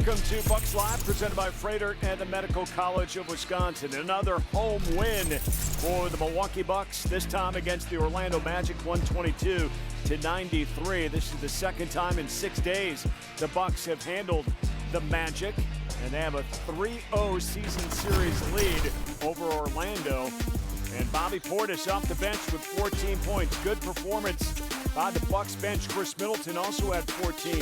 Welcome to Bucks Live, presented by Freighter and the Medical College of Wisconsin. Another home win for the Milwaukee Bucks, this time against the Orlando Magic, 122-93. This is the second time in 6 days the Bucks have handled the Magic, and they have a 3-0 season series lead over Orlando. And Bobby Portis off the bench with 14 points. Good performance by the Bucks bench. Chris Middleton also had 14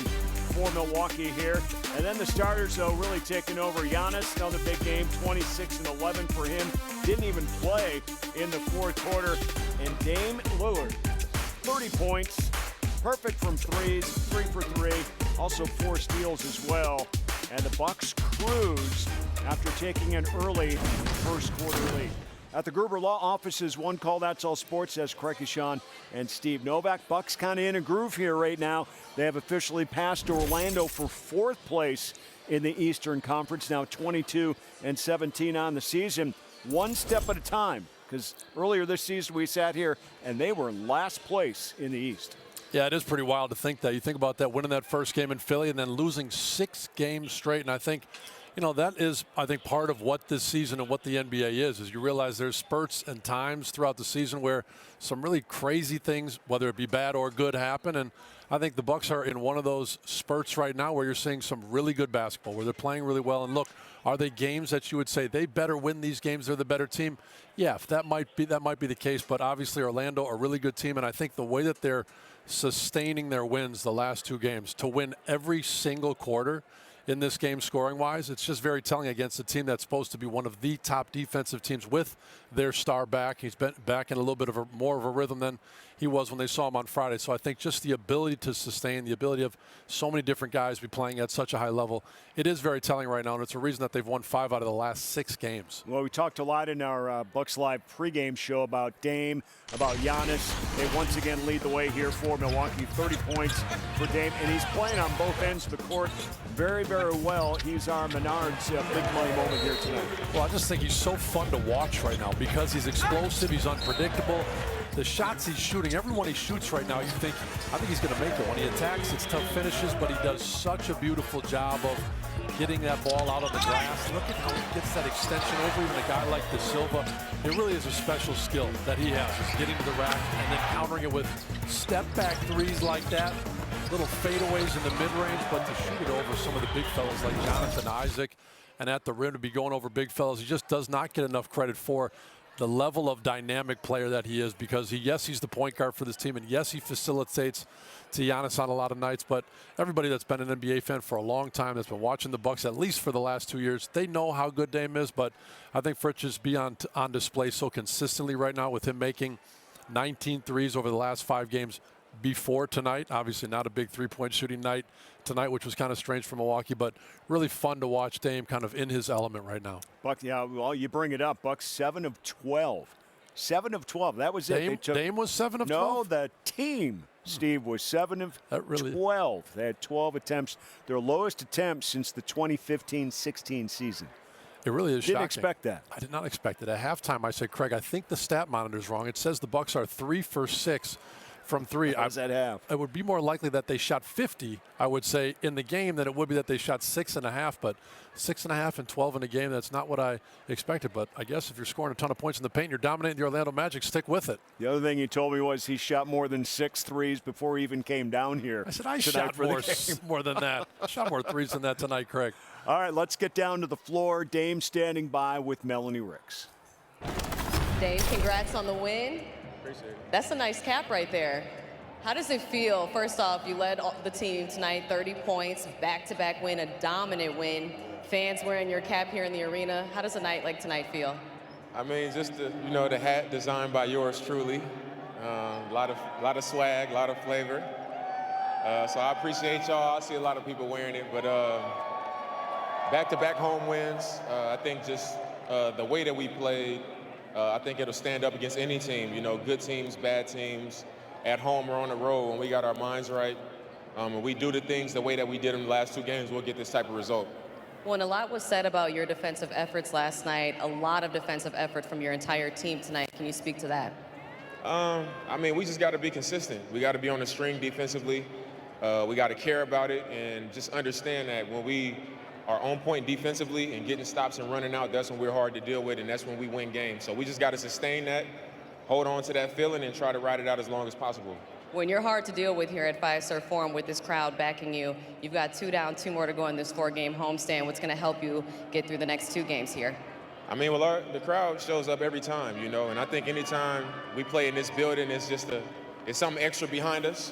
for Milwaukee here. And then the starters, though, really taking over. Giannis, another big game, 26 and 11 for him. Didn't even play in the fourth quarter. And Dame Lillard, 30 points, perfect from threes, 3 for 3, also 4 steals as well. And the Bucks cruise after taking an early first quarter lead. At the Gruber Law Offices, one call, that's all sports, as Craig Sean and Steve Novak. Bucks kind of in a groove here right now. They have officially passed Orlando for 4th place in the Eastern Conference, now 22-17 on the season. One step at a time, because earlier this season we sat here and they were in last place in the East. Yeah, it is pretty wild to think that. You think about that, winning that first game in Philly and then losing 6 games straight. And I think, you know, that is, I think, part of what this season and what the NBA is you realize there's spurts and times throughout the season where some really crazy things, whether it be bad or good, happen. And I think the Bucks are in one of those spurts right now where you're seeing some really good basketball, where they're playing really well. And look, are they games that you would say they better win these games, they're the better team? Yeah, that might be the case. But obviously Orlando, a really good team. And I think the way that they're sustaining their wins the last 2 games, to win every single quarter in this game scoring-wise, it's just very telling against a team that's supposed to be one of the top defensive teams with their star back. He's been back in a little bit of more of a rhythm than he was when they saw him on Friday. So I think just the ability to sustain, the ability of so many different guys be playing at such a high level, it is very telling right now, and it's a reason that they've won 5 out of the last 6 games. Well, we talked a lot in our Bucks Live pregame show about Dame, about Giannis. They once again lead the way here for Milwaukee, 30 points for Dame, and he's playing on both ends of the court very, very well. He's our Menard's big money moment here tonight. Well, I just think he's so fun to watch right now because he's explosive, he's unpredictable. The shots he's shooting, every one he shoots right now, you think, I think he's going to make it. When he attacks, it's tough finishes, but he does such a beautiful job of getting that ball out of the glass. Look at how he gets that extension over even a guy like De Silva. It really is a special skill that he has, is getting to the rack and then countering it with step-back threes like that. Little fadeaways in the mid-range, but to shoot it over some of the big fellas like Jonathan Isaac and at the rim to be going over big fellas, he just does not get enough credit for the level of dynamic player that he is, because yes, he's the point guard for this team, and yes, he facilitates to Giannis on a lot of nights, but everybody that's been an NBA fan for a long time, that's been watching the Bucks at least for the last 2 years, they know how good Dame is. But I think for it just be on display so consistently right now, with him making 19 threes over the last 5 games before tonight. Obviously not a big 3-point shooting night tonight, which was kind of strange for Milwaukee, but really fun to watch Dame kind of in his element right now. Buck, yeah, well, you bring it up. Bucks 7 of 12. 7 of 12. That was it. Dame was 7 of 12? No, the team, Steve, was 7 of 12. They had 12 attempts. Their lowest attempts since the 2015-16 season. It really is shocking. Didn't expect that. I did not expect it. At halftime, I said, Craig, I think the stat monitor's wrong. It says the Bucks are 3 for 6 from 3. How does that have? It would be more likely that they shot 50, I would say, in the game than it would be that they shot 6.5. But 6.5 and 12 in a game, that's not what I expected. But I guess if you're scoring a ton of points in the paint, you're dominating the Orlando Magic, stick with it. The other thing he told me was he shot more than 6 threes before he even came down here. I said, I shot more than that. I shot more threes than that tonight, Craig. All right, let's get down to the floor. Dame standing by with Melanie Ricks. Dave, congrats on the win. Appreciate it. That's a nice cap right there. How does it feel? First off, you led the team tonight, 30 points, back-to-back win, a dominant win. Fans wearing your cap here in the arena. How does a night like tonight feel? I mean, just the hack designed by yours truly. A lot of swag, a lot of flavor. So I appreciate y'all. I see a lot of people wearing it, but back-to-back home wins. I think just the way that we played, I think it'll stand up against any team. You know, good teams, bad teams, at home or on the road. When we got our minds right, and we do the things the way that we did in the last 2 games, we'll get this type of result. Well, and a lot was said about your defensive efforts last night. A lot of defensive effort from your entire team tonight. Can you speak to that? I mean, we just got to be consistent. We got to be on the string defensively. We got to care about it and just understand that when we are on point defensively and getting stops and running out, that's when we're hard to deal with, and that's when we win games. So we just got to sustain that, hold on to that feeling, and try to ride it out as long as possible. When you're hard to deal with here at Fiserv Forum with this crowd backing you, you've got 2 down, 2 more to go in this 4-game homestand. What's going to help you get through the next 2 games here? I mean, well, the crowd shows up every time, you know, and I think anytime we play in this building, it's something extra behind us.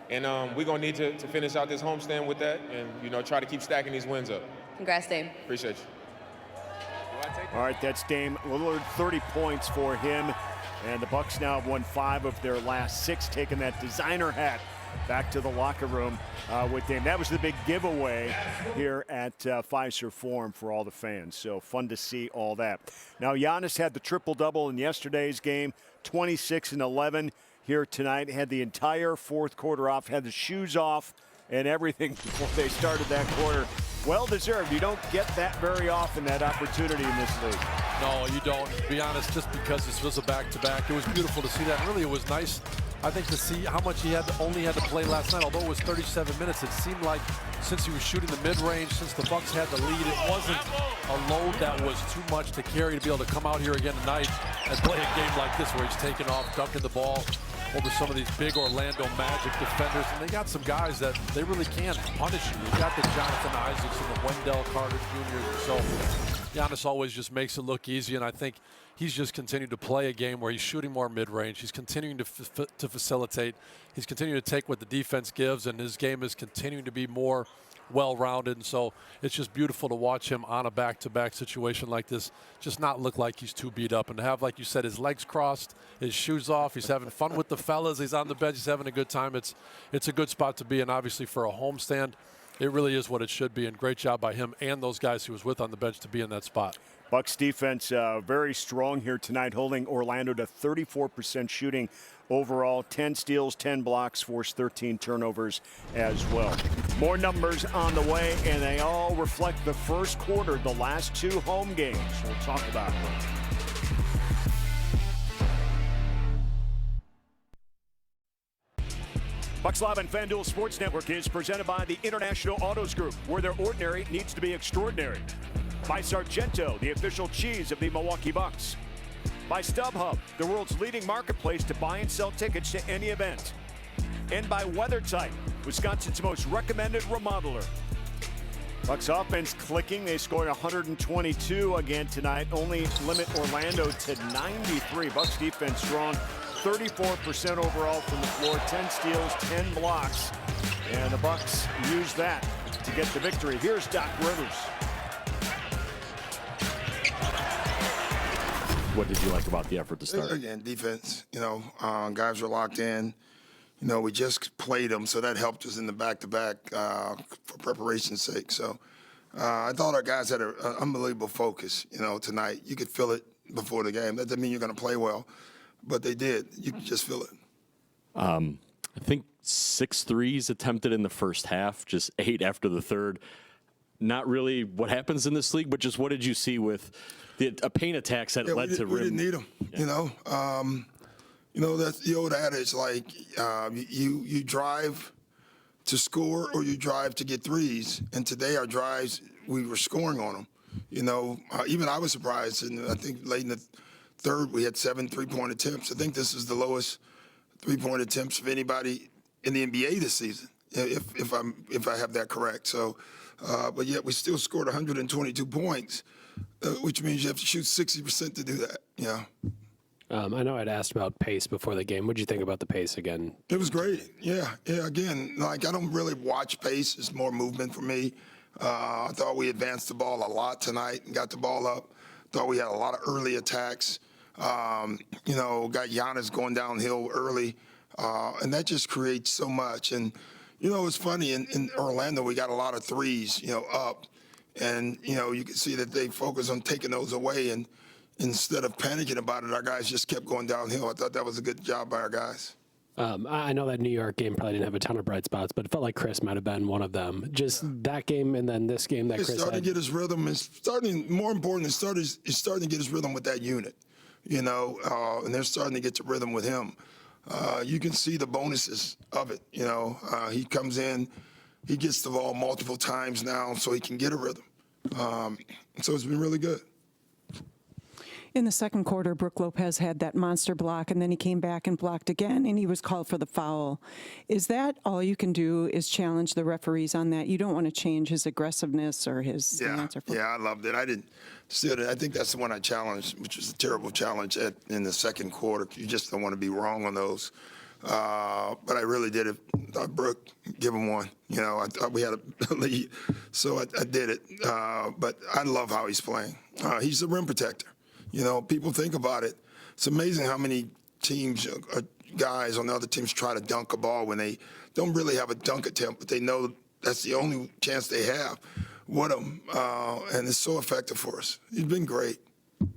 And we're going to need to finish out this homestand with that and, you know, try to keep stacking these wins up. Congrats, Dame. Appreciate you. All right, that's Dame Lillard, 30 points for him. And the Bucks now have won 5 of their last 6, taking that designer hat back to the locker room with Dame. That was the big giveaway here at Fiserv Forum for all the fans. So fun to see all that. Now, Giannis had the triple-double in yesterday's game, 26 and 11 here tonight. Had the entire fourth quarter off, had the shoes off and everything before they started that quarter. Well deserved. You don't get that very often, that opportunity in this league. No, you don't. To be honest, just because this was a back-to-back, it was beautiful to see that. And really, it was nice, I think, to see how much he only had to play last night. Although it was 37 minutes, it seemed like since he was shooting the mid-range, since the Bucks had the lead, it wasn't a load that was too much to carry to be able to come out here again tonight and play a game like this where he's taking off, dunking the ball over some of these big Orlando Magic defenders. And they got some guys that they really can punish you. You got the Jonathan Isaacs and the Wendell Carter Jr. So Giannis always just makes it look easy, and I think he's just continued to play a game where he's shooting more mid-range. He's continuing to facilitate. He's continuing to take what the defense gives, and his game is continuing to be more well-rounded. And so it's just beautiful to watch him on a back-to-back situation like this just not look like he's too beat up, and to have, like you said, his legs crossed, his shoes off. He's having fun with the fellas. He's on the bench. He's having a good time. It's a good spot to be, and obviously for a homestand, it really is what it should be, and great job by him and those guys he was with on the bench to be in that spot. Bucks defense very strong here tonight, holding Orlando to 34% shooting overall, 10 steals, 10 blocks, forced 13 turnovers as well. More numbers on the way, and they all reflect the first quarter, the last 2 home games. We'll talk about it. Bucks Live on FanDuel Sports Network is presented by the International Autos Group, where their ordinary needs to be extraordinary. By Sargento, the official cheese of the Milwaukee Bucks. By StubHub, the world's leading marketplace to buy and sell tickets to any event. And by WeatherTight, Wisconsin's most recommended remodeler. Bucks offense clicking. They scored 122 again tonight. Only limit Orlando to 93. Bucks defense strong. 34% overall from the floor, 10 steals, 10 blocks. And the Bucks use that to get the victory. Here's Doc Rivers. What did you like about the effort to start? Again, defense. You know, guys were locked in. You know, we just played them, so that helped us in the back-to-back for preparation's sake. So I thought our guys had an unbelievable focus, you know, tonight. You could feel it before the game. That doesn't mean you're going to play well, but they did. You could just feel it. I think 6 threes attempted in the first half, just 8 after the third. Not really what happens in this league, but just what did you see with the paint attacks that led to rim? We didn't need them, you know. You know, that's the old adage, like you drive to score or you drive to get threes. And today our drives, we were scoring on them. You know, even I was surprised. And I think late in the third, we had 7 3-point attempts. I think this is the lowest 3-point attempts of anybody in the NBA this season, if I have that correct. So, but yet we still scored 122 points, which means you have to shoot 60% to do that. Yeah. I know I'd asked about pace before the game. What did you think about the pace again? It was great. Yeah. Again, like I don't really watch pace. It's more movement for me. I thought we advanced the ball a lot tonight and got the ball up. Thought we had a lot of early attacks. You know, got Giannis going downhill early, and that just creates so much. And you know, it's funny in Orlando we got a lot of threes, you know, up, and you know you can see that they focus on taking those away and. Instead of panicking about it, our guys just kept going downhill. I thought that was a good job by our guys. I know that New York game probably didn't have a ton of bright spots, but it felt like Chris might have been one of them. Just that game and then this game that Chris starting had. to get his rhythm. It's starting, more important, is starting to get his rhythm with that unit, you know, and they're starting to get to rhythm with him. You can see the bonuses of it, you know. He comes in, he gets the ball multiple times now so he can get a rhythm. So it's been really good. In the second quarter, Brook Lopez had that monster block, and then he came back and blocked again, and he was called for the foul. Is that all you can do is challenge the referees on that? You don't want to change his aggressiveness or his stance? Yeah, I loved it. I didn't steal it. I think that's the one I challenged, which was a terrible challenge in the second quarter. You just don't want to be wrong on those. But I really did it. I thought Brook, give him one. You know, I thought we had a lead, so I did it. But I love how he's playing. He's a rim protector. You know, people think about it. It's amazing how many teams, guys on the other teams try to dunk a ball when they don't really have a dunk attempt, but they know that's the only chance they have with him. And it's so effective for us. He's been great.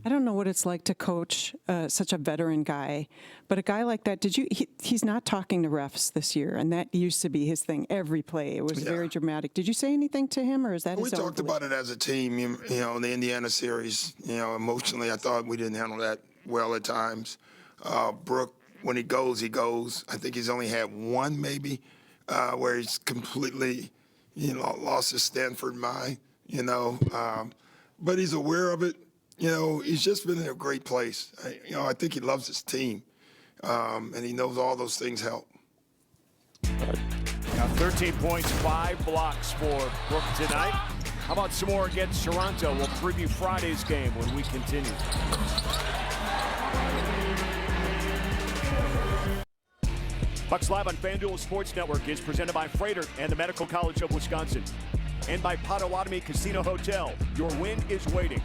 I don't know what it's like to coach such a veteran guy, but a guy like that, he's not talking to refs this year, and that used to be his thing every play. It was very dramatic. Did you say anything to him, or is that We talked about it as a team, you know, in the Indiana series. You know, emotionally, I thought we didn't handle that well at times. Brook, when he goes, he goes. I think he's only had one maybe where he's completely, you know, lost his Stanford mind, you know. But he's aware of it. You know, he's just been in a great place. I think he loves his team, and he knows all those things help. Now 13 points, 5 blocks for Brook tonight. How about some more against Toronto? We'll preview Friday's game when we continue. Bucks Live on FanDuel Sports Network is presented by Freighter and the Medical College of Wisconsin, and by Potawatomi Casino Hotel. Your win is waiting.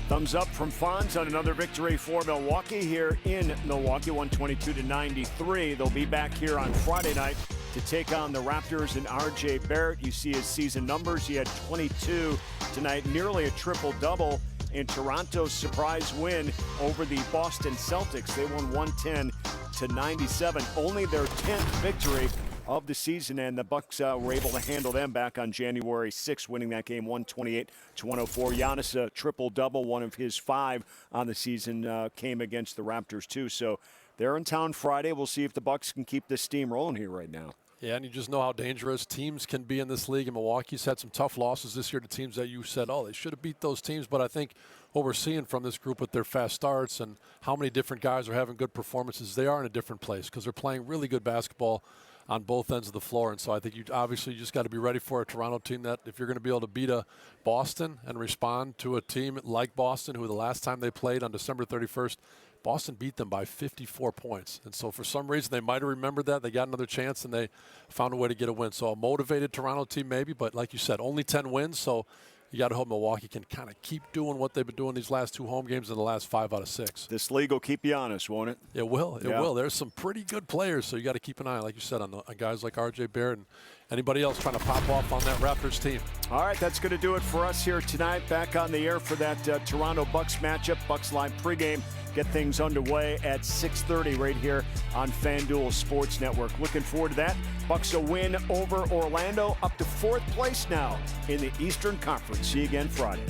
Thumbs up from Fonz on another victory for Milwaukee here in Milwaukee, 122-93. They'll be back here on Friday night to take on the Raptors and R.J. Barrett. You see his season numbers. He had 22 tonight, nearly a triple-double in Toronto's surprise win over the Boston Celtics. They won 110-97, only their 10th victory of the season, and the Bucks were able to handle them back on January 6th, winning that game 128-104. Giannis, a triple-double, one of his 5 on the season, came against the Raptors too. So they're in town Friday. We'll see if the Bucks can keep this steam rolling here right now. Yeah, and you just know how dangerous teams can be in this league. And Milwaukee's had some tough losses this year to teams that you said, oh, they should have beat those teams. But I think what we're seeing from this group with their fast starts and how many different guys are having good performances, they are in a different place because they're playing really good basketball on both ends of the floor. And so I think you just got to be ready for a Toronto team that if you're going to be able to beat a Boston and respond to a team like Boston, who the last time they played on December 31st, Boston beat them by 54 points. And so for some reason they might have remembered that. They got another chance and they found a way to get a win. So a motivated Toronto team maybe, but like you said, only 10 wins. So you got to hope Milwaukee can kind of keep doing what they've been doing these last 2 home games in the last 5 out of 6. This league will keep you honest, won't it? It will. It will. There's some pretty good players, so you got to keep an eye, like you said, on guys like R.J. Barrett and anybody else trying to pop off on that Raptors team. All right, that's going to do it for us here tonight. Back on the air for that Toronto Bucks matchup. Bucks Live pregame. Get things underway at 6:30 right here on FanDuel Sports Network. Looking forward to that. Bucks a win over Orlando, up to 4th place now in the Eastern Conference. See you again Friday.